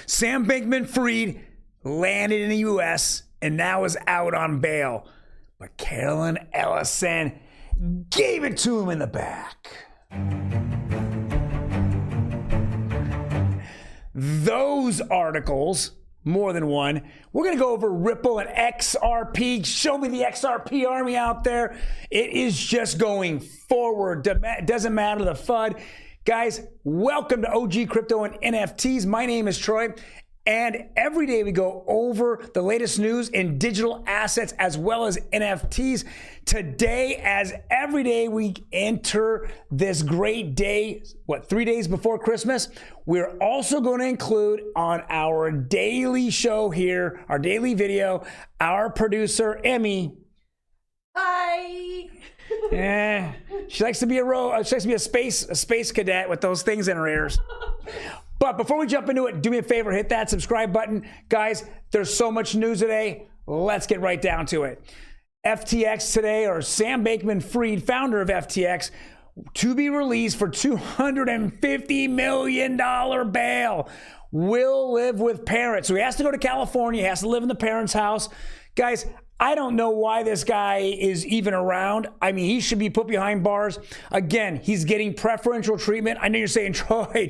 Sam Bankman-Fried landed in the U.S. and now is out on bail. But Caroline Ellison gave it to him in the back. Those articles, more than one. We're going to go over Ripple and XRP. Show me the XRP army out there. It is just going forward. Doesn't matter the FUD. Guys, welcome to OG Crypto and NFTs. My name is Troy. And every day we go over the latest news in digital assets as well as NFTs. Today, as every day we enter this great day, 3 days before Christmas, we're also going to include on our daily show here, our daily video, our producer, Emi. Hi. She likes to be a space cadet with those things in her ears. But before we jump into it, do me a favor, hit that subscribe button. Guys, there's so much news today. Let's get right down to it. FTX today, or Sam Bankman-Fried, founder of FTX, to be released for $250 million bail. Will live with parents. So he has to go to California. He has to live in the parents' house. Guys, I don't know why this guy is even around. I mean, he should be put behind bars. Again, he's getting preferential treatment. I know you're saying, Troy,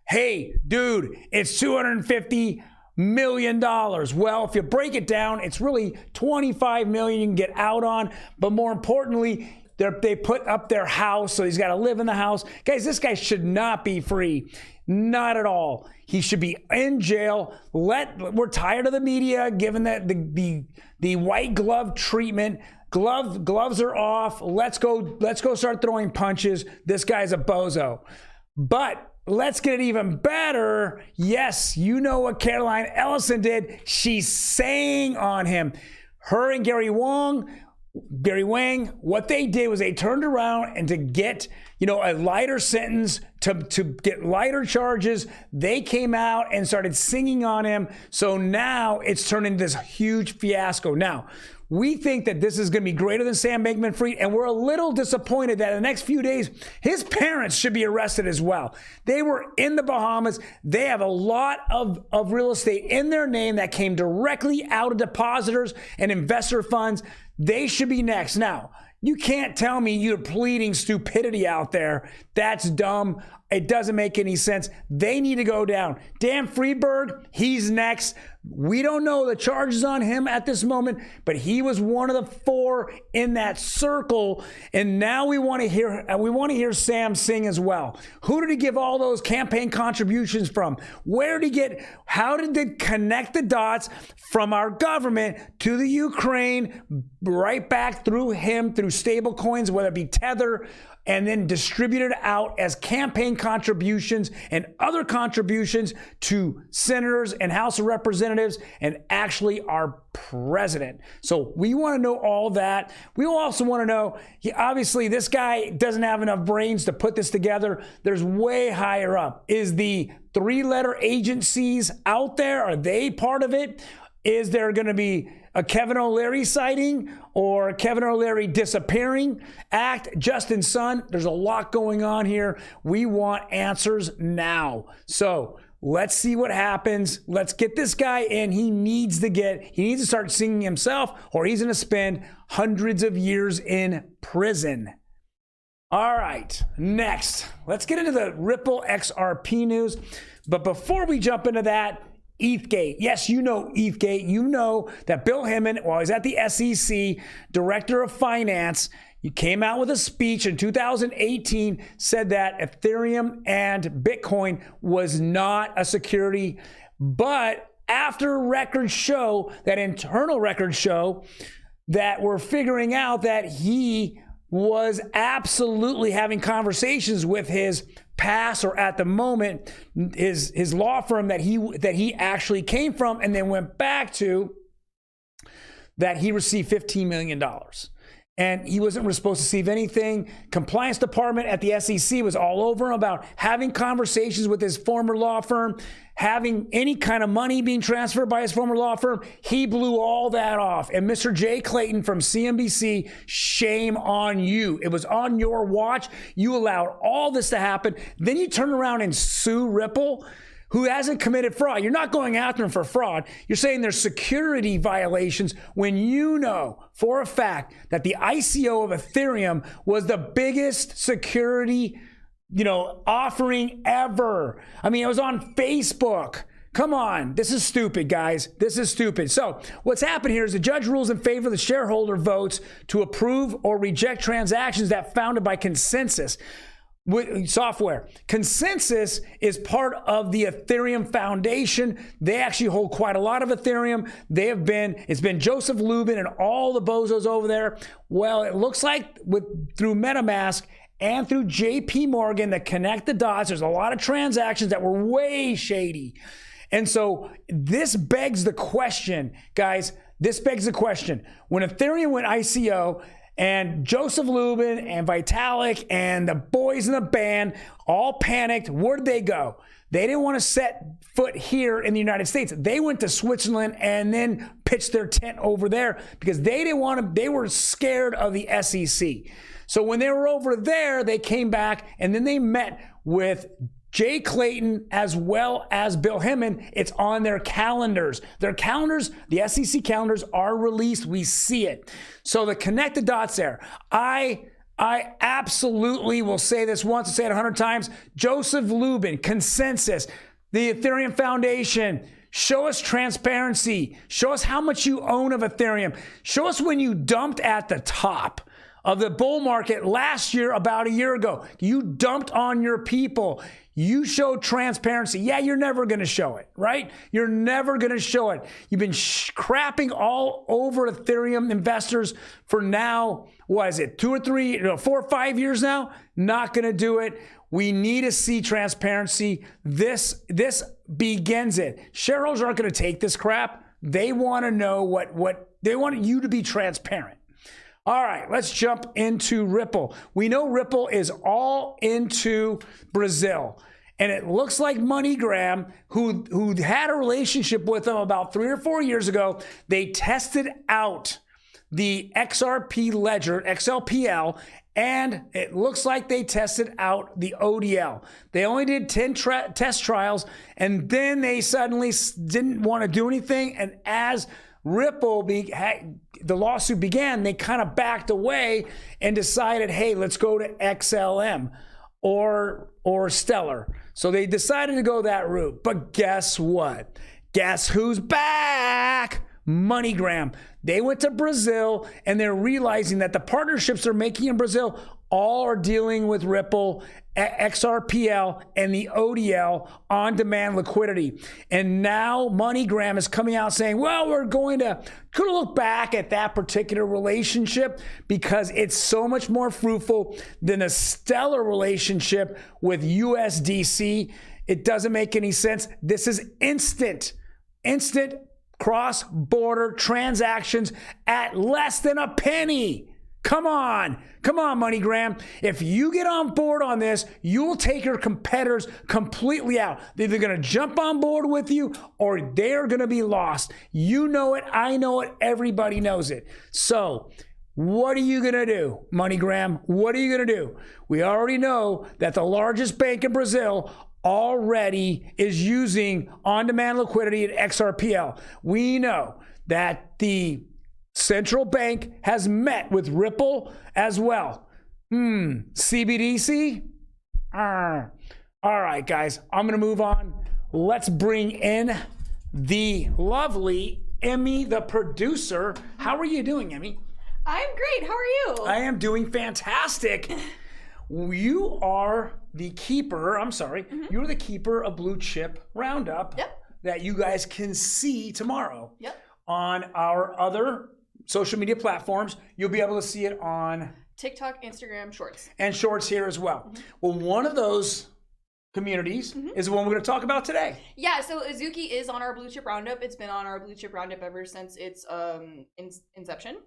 hey, dude, it's $250 million. Well, if you break it down, it's really $25 million you can get out on. But more importantly, they put up their house, so he's got to live in the house. Guys, this guy should not be free. Not at all. He should be in jail. We're tired of the media giving that the white glove treatment. Gloves are off. Let's go start throwing punches. This guy's a bozo. But let's get it even better. Yes, you know what Caroline Ellison did. She sang on him. Her and Gary Wang, what they did was they turned around and to get, a lighter sentence, to get lighter charges, they came out and started singing on him. So now it's turned into this huge fiasco. Now, we think that this is going to be greater than Sam Bankman-Fried, and we're a little disappointed that in the next few days, his parents should be arrested as well. They were in the Bahamas. They have a lot of real estate in their name that came directly out of depositors and investor funds. They should be next. Now, you can't tell me you're pleading stupidity out there. That's dumb. It doesn't make any sense. They need to go down. Dan Friedberg, he's next. We don't know the charges on him at this moment, but he was one of the four in that circle. And now we want to hear Sam sing as well. Who did he give all those campaign contributions from? How did they connect the dots from our government to the Ukraine, right back through him, through stable coins, whether it be Tether, and then distributed out as campaign contributions and other contributions to senators and House of Representatives and actually our president. So we want to know all that. We also want to know, obviously this guy doesn't have enough brains to put this together. There's way higher up. Is the three-letter agencies out there? Are they part of it? Is there going to be a Kevin O'Leary sighting or Kevin O'Leary disappearing act? Justin Sun, there's a lot going on here. We want answers now. So let's see what happens. Let's get this guy in. He needs to start singing himself, or he's going to spend hundreds of years in prison. All right, next, let's get into the Ripple XRP news. But before we jump into that, ETHgate. Yes, you know ETHgate. You know that Bill Hemmon, while he's at the SEC, Director of Finance, he came out with a speech in 2018, said that Ethereum and Bitcoin was not a security. But after internal records show that we're figuring out that he was absolutely having conversations with his past, or at the moment, his law firm that he actually came from and then went back to, that he received $15 million. And he wasn't supposed to receive anything. Compliance department at the SEC was all over him about having conversations with his former law firm, having any kind of money being transferred by his former law firm. He blew all that off. And Mr. Jay Clayton from CNBC, shame on you. It was on your watch. You allowed all this to happen. Then you turn around and sue Ripple who hasn't committed fraud. You're not going after them for fraud. You're saying there's security violations when you know for a fact that the ICO of Ethereum was the biggest security, offering ever. I mean, it was on Facebook. Come on, this is stupid, guys. This is stupid. So what's happened here is the judge rules in favor of the shareholder votes to approve or reject transactions that founded by ConsenSys software. ConsenSys is part of the Ethereum Foundation. They actually hold quite a lot of Ethereum. It's been Joseph Lubin and all the bozos over there. Well, it looks like through MetaMask and through JP Morgan that connect the dots, there's a lot of transactions that were way shady. And so this begs the question, guys, when Ethereum went ICO and Joseph Lubin and Vitalik and the boys in the band all panicked, where'd they go? They didn't want to set foot here in the United States. They went to Switzerland and then pitched their tent over there because they were scared of the SEC. So when they were over there, they came back and then they met with Jay Clayton as well as Bill Hemmon. It's on their calendars. Their calendars, the SEC calendars are released. We see it. So the connect the dots there. I absolutely will say this once and say it 100 times. Joseph Lubin, ConsenSys, the Ethereum Foundation, show us transparency. Show us how much you own of Ethereum. Show us when you dumped at the top of the bull market last year, about a year ago. You dumped on your people. You showed transparency. Yeah, you're never going to show it, right? You're never going to show it. You've been crapping all over Ethereum investors for now, what is it, 4 or 5 years now? Not going to do it. We need to see transparency. This begins it. Shareholders aren't going to take this crap. They want to know what they want you to be transparent. All right, let's jump into Ripple. We know Ripple is all into Brazil. And it looks like MoneyGram, who had a relationship with them about 3 or 4 years ago, they tested out the XRP ledger, XLPL, and it looks like they tested out the ODL. They only did 10 test trials, and then they suddenly didn't want to do anything. And as Ripple, the lawsuit began, they kind of backed away and decided, hey, let's go to XLM or Stellar. So they decided to go that route. But guess what? Guess who's back? MoneyGram. They went to Brazil and they're realizing that the partnerships they're making in Brazil all are dealing with Ripple, XRPL, and the ODL, on-demand liquidity. And now MoneyGram is coming out saying, well, we're going to look back at that particular relationship because it's so much more fruitful than a stellar relationship with USDC. It doesn't make any sense. This is instant cross-border transactions at less than a penny. Come on, MoneyGram. If you get on board on this, you'll take your competitors completely out. They're either going to jump on board with you or they're going to be lost. You know it, I know it, everybody knows it. So what are you going to do, MoneyGram? What are you going to do? We already know that the largest bank in Brazil already is using on-demand liquidity at XRPL. We know that the central bank has met with Ripple as well. CBDC? All right, guys, I'm going to move on. Let's bring in the lovely Emi, the producer. How are you doing, Emi? I'm great. How are you? I am doing fantastic. You are the keeper, you're the keeper of Blue Chip Roundup that you guys can see tomorrow on our other social media platforms. You'll be able to see it on TikTok, Instagram, Shorts. And Shorts here as well. Well, one of those communities is the one we're going to talk about today. Yeah, so Azuki is on our Blue Chip Roundup. It's been on our Blue Chip Roundup ever since its inception.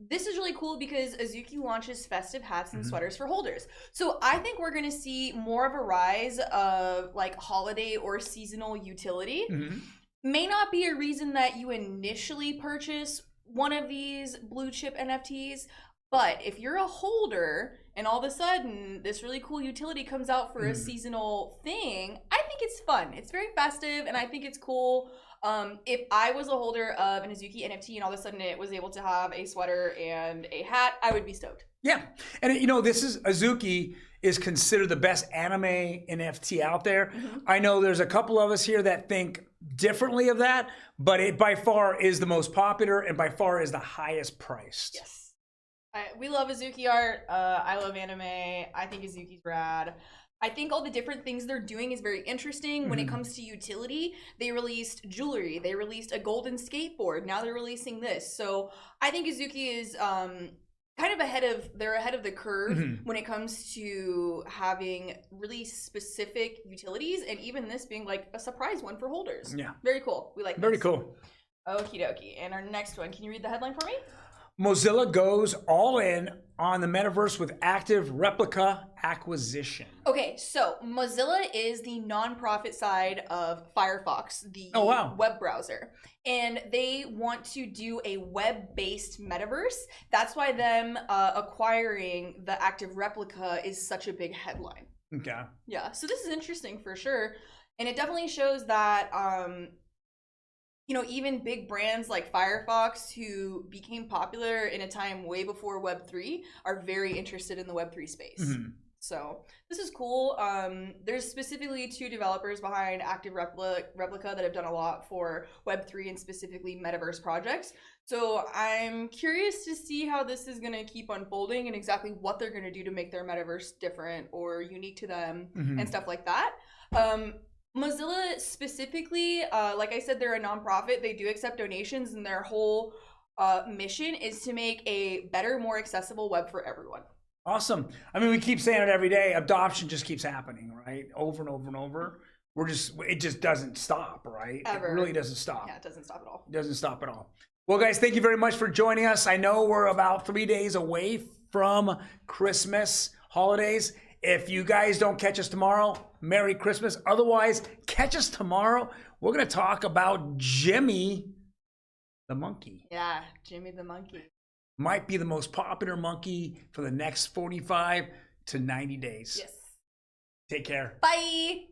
This is really cool because Azuki launches festive hats and sweaters for holders. So I think we're going to see more of a rise of like holiday or seasonal utility. May not be a reason that you initially purchase one of these blue chip NFTs, but if you're a holder and all of a sudden this really cool utility comes out for a seasonal thing, I think it's fun. It's very festive, and I think it's cool. If I was a holder of an Azuki NFT and all of a sudden it was able to have a sweater and a hat, I would be stoked. Yeah, and this is Azuki is considered the best anime NFT out there. I know there's a couple of us here that think differently of that, but it by far is the most popular and by far is the highest priced. Yes. We love Azuki art. I love anime. I think Azuki's rad. I think all the different things they're doing is very interesting. When it comes to utility, they released jewelry. They released a golden skateboard. Now they're releasing this. So I think Azuki is kind of ahead of the curve when it comes to having really specific utilities, and even this being like a surprise one for holders. Yeah. Very cool. We like this. Very cool. Okie dokie. And our next one, can you read the headline for me? Mozilla goes all in on the metaverse with active replica acquisition. Okay, so Mozilla is the nonprofit side of Firefox, the web browser. And they want to do a web-based metaverse. That's why them acquiring the active replica is such a big headline. Okay. Yeah, so this is interesting for sure. And it definitely shows that even big brands like Firefox, who became popular in a time way before Web3, are very interested in the Web3 space. So this is cool. There's specifically 2 developers behind Active Replica that have done a lot for Web3 and specifically metaverse projects. So I'm curious to see how this is going to keep unfolding and exactly what they're going to do to make their metaverse different or unique to them and stuff like that. Mozilla specifically, like I said, they're a nonprofit. They do accept donations, and their whole mission is to make a better, more accessible web for everyone. Awesome. I mean, we keep saying it every day. Adoption just keeps happening, right? Over and over and over. It just doesn't stop, right? Ever. It really doesn't stop. Yeah, it doesn't stop at all. It doesn't stop at all. Well, guys, thank you very much for joining us. I know we're about 3 days away from Christmas holidays. If you guys don't catch us tomorrow, Merry Christmas. Otherwise, catch us tomorrow. We're going to talk about Jimmy the monkey. Yeah, Jimmy the monkey. Might be the most popular monkey for the next 45 to 90 days. Yes. Take care. Bye.